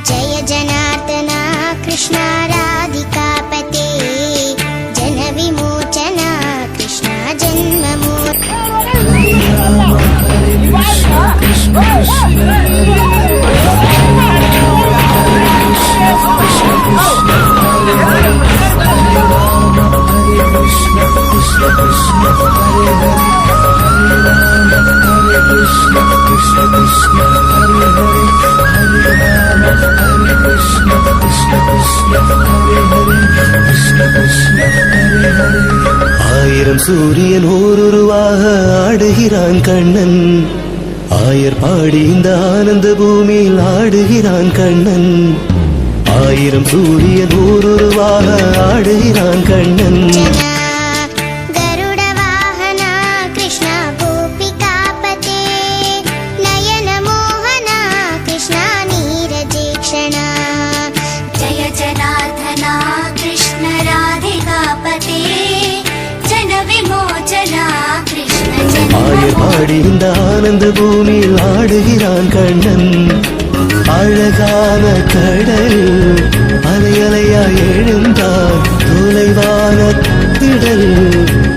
जय जनार्दना कृष्ण राधिकापते जनविमोचना कृष्ण जन्ममूर्ति ஆயிரம் சூரியன் ஓருருவாக ஆடுகிறான் கண்ணன். ஆயர் பாடி இந்த ஆனந்த பூமியில் ஆடுகிறான் கண்ணன். ஆயிரம் சூரியன் ஓருருவாக ஆடுகிறான் கண்ணன். ஆயர் பாடி இந்த ஆனந்த பூமியில் ஆடுகிறான் கண்ணன். அழகான கடல் அலை அலையாய் எழுந்தான். தொலைவான திடல்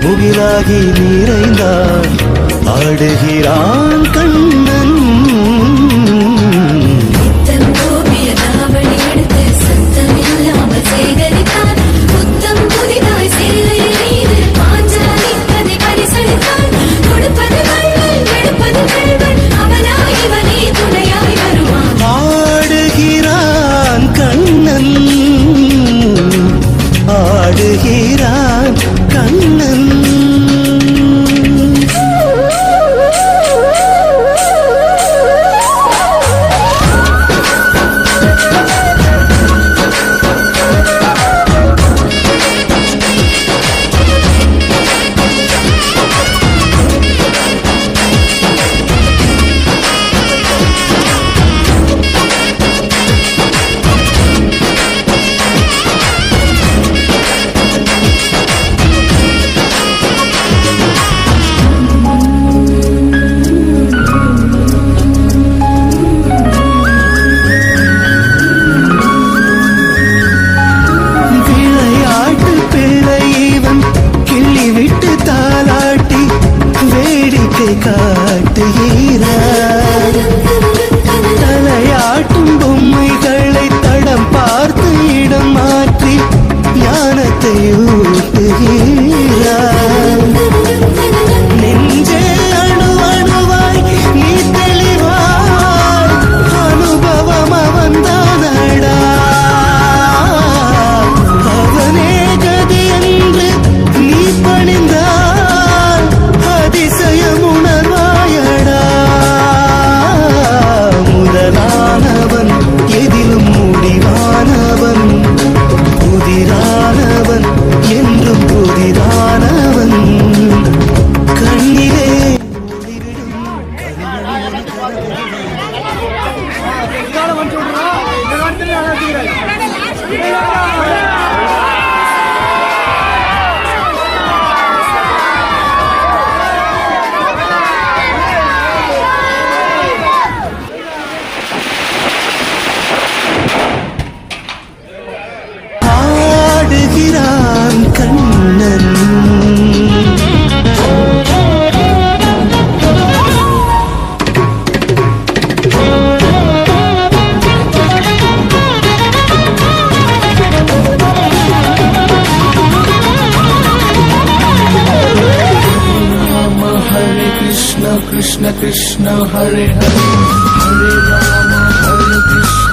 முகிலாகி நிறைந்தான். ஆடுகிறான் கண்ணன். ஆடுகிறான் கண்ணன். காட்டுகிறார் தலையாட்டும் பொம்மைகளை தடம் பார்த்து இடம் மாற்றி ஞானத்தை ஊட்டுகிறார். நெஞ்சே அணு அணுவாய் நீ தெளிவாய் அனுபவம் அவன்தானடா. அவனே கதி என்று நீ பணிந்தால் அதிசயம் உணர்வாயடா. முதலானவன் எதிலும் முடிவானவன். புதிரானவன் என்றும் புதிரானவன். கண்ணிலே ஆடுகிறான் Kannan. Krishna Krishna Hare Hare Hare Rama Hare Krishna